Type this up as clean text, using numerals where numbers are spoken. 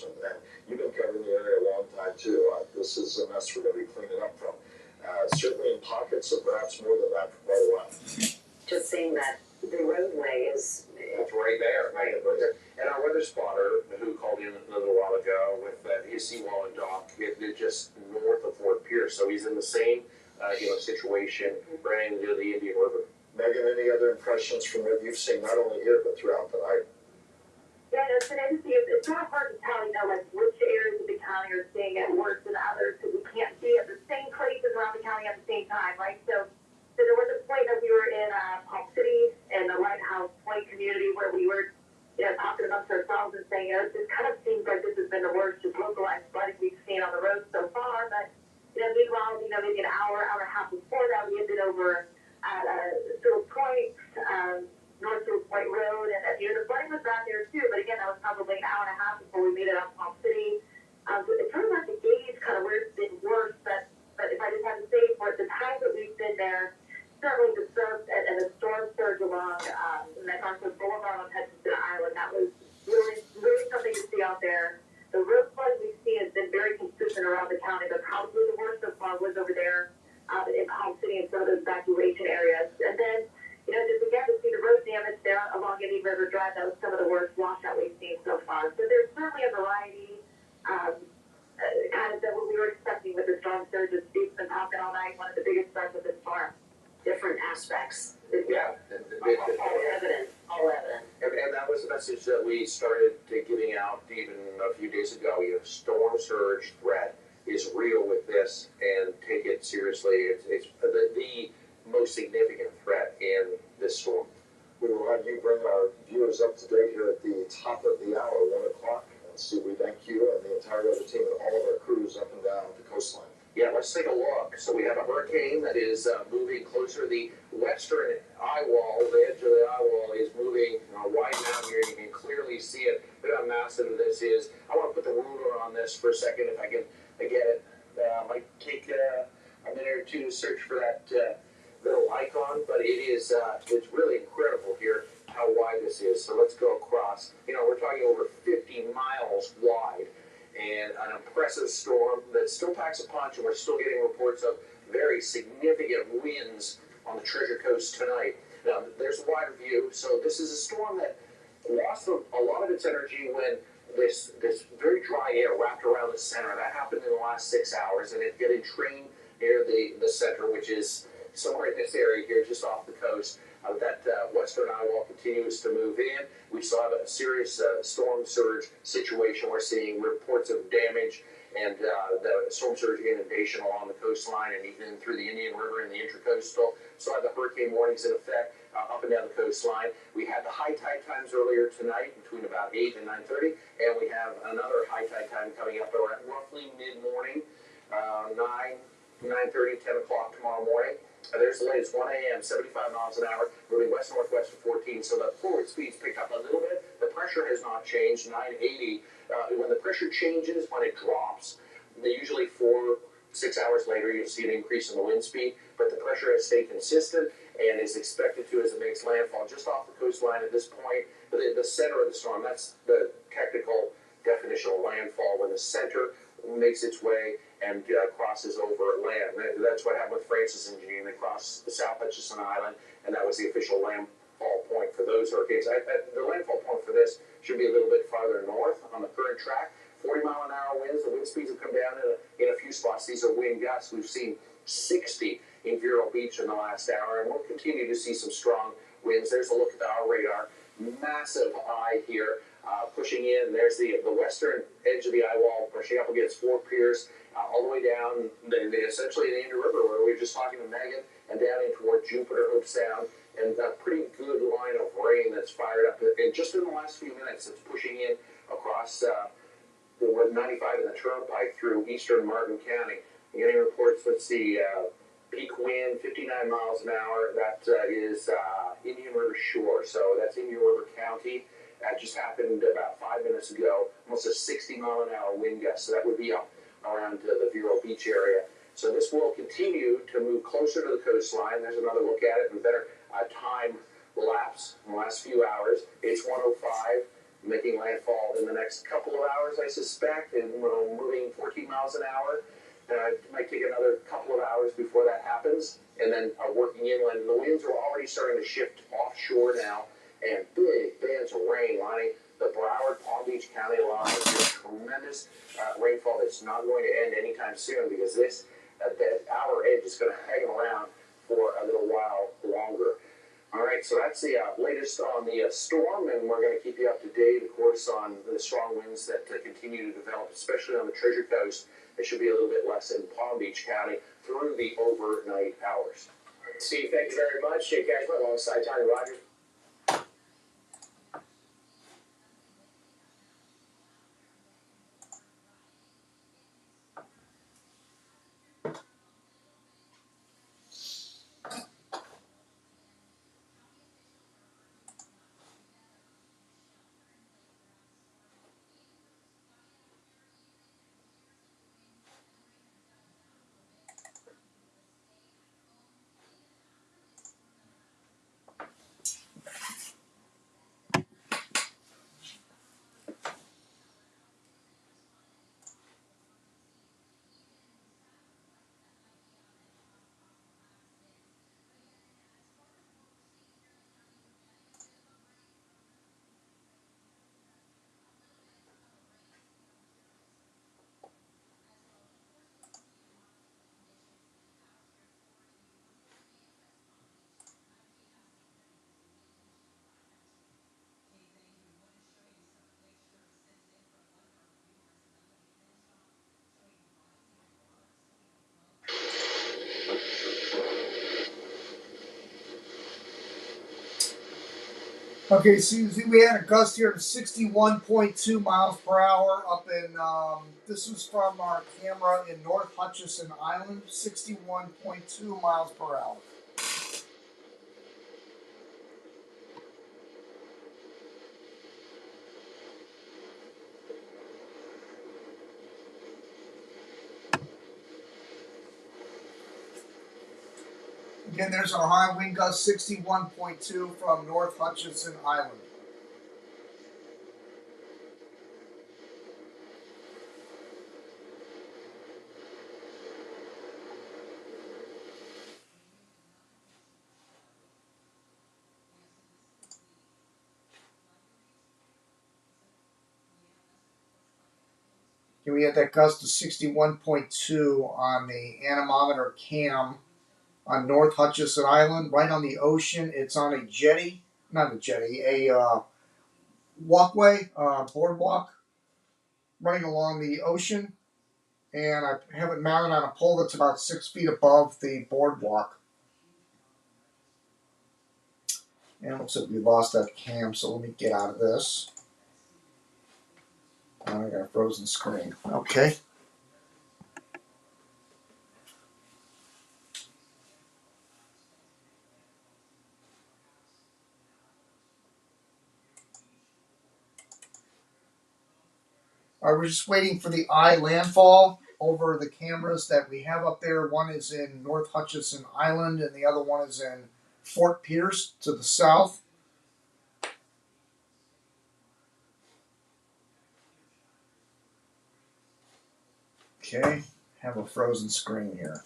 And you've been covering the area a long time too. This is a mess we're going to be cleaning up from. Certainly in pockets, and perhaps more than that for quite a while. Just saying that the roadway is... It's right there, right there. And our weather spotter, who called in a little while ago with his seawall and dock, they're just north of Fort Pierce. So he's in the same situation running into the Indian River. Megan, any other impressions from what you've seen, not only here, but throughout the night? Yeah, it's been interesting. It's sort of hard to tell, like which areas of the county are seeing it worse than others, because we can't be at the same places around the county at the same time, right? So there was a point that we were in Palm City and the Lighthouse Point community where we were, talking amongst ourselves and saying, this kind of seems like this has been the worst just localized flooding we've seen on the road so far. But, meanwhile, maybe an hour and a half before that, we had been over at Silver Point, North Silver Point Road, and the flooding was bad there too. But again, that was probably an hour and a half before we made it out to Palm City. So it's really hard to gauge kind of where it's been worse. But if I just had to say, for the time that we've been there, certainly the surf and the storm surge along MacArthur Boulevard on Hutchinson Island, that was really, really something to see out there. The road flooding we've seen has been very consistent around the county, but probably the worst so far was over there in Palm City and some of those evacuation areas. And then, just again to see the road damage there along Indian River Drive, that was some of the worst washout we've seen so far. So there's certainly a variety, kind of what we were expecting with the storm surge. Steve's been talking all night, one of the biggest threats of this far. different aspects. Yeah. All evident. And that was the message that we started giving out even a few days ago. Storm surge threat is real with this, and take it seriously. It's the most significant threat in this storm. We will have you bring our viewers up to date here at the top of the hour, 1 o'clock. And so we thank you and the entire other team and all of our crews up and down the coastline. Yeah, let's take a look. So we have a hurricane that is moving closer. The western eye wall, the edge of the eye wall is moving wide out here. You can clearly see it. Look how massive this is. I want to put the ruler on this for a second if I can get it. Might take a minute or two to search for that little icon, but it's really incredible here how wide this is. So let's go across. We're talking over 50 miles wide. And an impressive storm that still packs a punch, and we're still getting reports of very significant winds on the Treasure Coast tonight. Now, there's a wider view. So this is a storm that lost a lot of its energy when this very dry air wrapped around the center. That happened in the last 6 hours, and it's getting trained near the center, which is somewhere in this area here, just off the coast. That western eye wall continues to move in. We still have a serious storm surge situation. We're seeing reports of damage and the storm surge inundation along the coastline and even through the Indian River and the intracoastal. Still have the hurricane warnings in effect up and down the coastline. We had the high tide times earlier tonight between about 8 and 9:30, and we have another high tide time coming up around roughly mid-morning, 9:30, 10 o'clock tomorrow morning. There's the latest 1 a.m., 75 miles an hour, moving west-northwest for 14, so the forward speed's picked up a little bit. The pressure has not changed, 980. When the pressure changes, when it drops, usually 4-6 hours later, you'll see an increase in the wind speed, but the pressure has stayed consistent and is expected to as it makes landfall just off the coastline at this point. The center of the storm, that's the technical definition of landfall, when the center makes its way and crosses over land. That's what happened with Francis and Jean. They crossed the South Hutchinson Island, and that was the official landfall point for those hurricanes. The landfall point for this should be a little bit farther north on the current track. 40-mile-an-hour winds. The wind speeds have come down in a few spots. These are wind gusts. We've seen 60 in Vero Beach in the last hour, and we'll continue to see some strong winds. There's a look at our radar. Massive eye here. Pushing in, there's the western edge of the eye wall, pushing up against Fort Pierce, all the way down, essentially the Indian River, where we were just talking to Megan, and down in toward Jupiter, Hope Sound, and a pretty good line of rain that's fired up. And just in the last few minutes, it's pushing in across the 95 and the Turnpike through eastern Martin County. You're getting reports, let's see, peak wind, 59 miles an hour. That is Indian River Shore, so that's Indian River County. That just happened about 5 minutes ago. Almost a 60-mile-an-hour wind gust. So that would be up around the Vero Beach area. So this will continue to move closer to the coastline. There's another look at it and better time lapse in the last few hours. It's 1:05 making landfall in the next couple of hours, I suspect, and moving 14 miles an hour. It might take another couple of hours before that happens, and then working inland. The winds are already starting to shift offshore now, and big bands of rain lining the Broward Palm Beach County line. Just tremendous rainfall that's not going to end anytime soon, because this that outer edge is going to hang around for a little while longer. All right, so that's the latest on the storm, and we're going to keep you up to date, of course, on the strong winds that continue to develop, especially on the Treasure Coast. It should be a little bit less in Palm Beach County through the overnight hours. Steve, thank you very much. Jake Cashman alongside Tony Rogers. Okay, Susie, we had a gust here of 61.2 miles per hour up in, this was from our camera in North Hutchison Island, 61.2 miles per hour. Again, there's our high wind gust, 61.2 from North Hutchison Island. Here we had that gust of 61.2 on the anemometer cam on North Hutchison Island, right on the ocean. It's on a jetty, not a jetty, a walkway, boardwalk, running along the ocean. And I have it mounted on a pole that's about 6 feet above the boardwalk. And it looks like we lost that cam, so let me get out of this. Oh, I got a frozen screen. Okay. We're just waiting for the eye landfall over the cameras that we have up there. One is in North Hutchison Island, and the other one is in Fort Pierce to the south. Okay, have a frozen screen here.